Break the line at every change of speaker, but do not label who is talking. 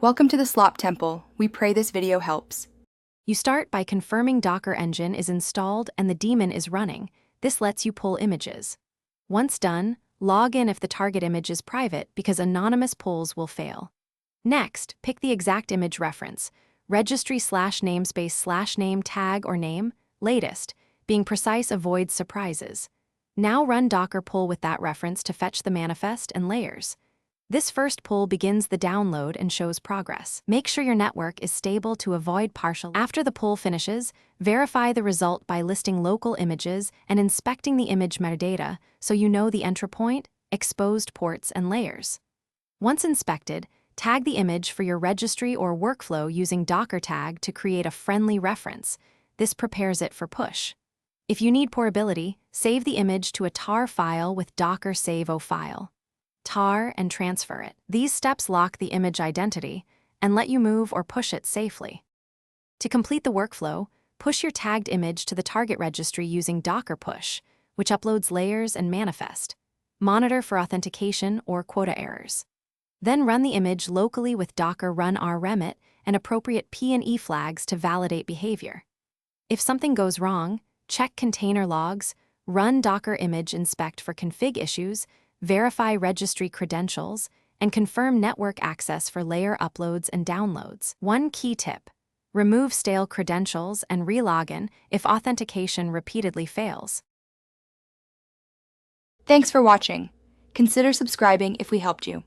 Welcome to the Slop Temple. We pray this video helps.
You start by confirming Docker Engine is installed and the daemon is running. This lets you pull images. Once done, log in if the target image is private because anonymous pulls will fail. Next, pick the exact image reference, registry/namespace/name tag or name, latest. Being precise avoids surprises. Now run Docker pull with that reference to fetch the manifest and layers. This first pull begins the download and shows progress. Make sure your network is stable to avoid partial. After the pull finishes, verify the result by listing local images and inspecting the image metadata so you know the entry point, exposed ports, and layers. Once inspected, tag the image for your registry or workflow using Docker tag to create a friendly reference. This prepares it for push. If you need portability, save the image to a tar file with Docker save-o file. Tar and transfer it. These steps lock the image identity and let you move or push it safely. To complete the workflow, push your tagged image to the target registry using Docker push, which uploads layers and manifest. Monitor for authentication or quota errors. Then run the image locally with Docker run rremit and appropriate P&E flags to validate behavior. If something goes wrong, check container logs, run Docker image inspect for config issues, verify registry credentials, and confirm network access for layer uploads and downloads. One key tip: remove stale credentials and relogin if authentication repeatedly fails.
Thanks for watching. Consider subscribing if we helped you.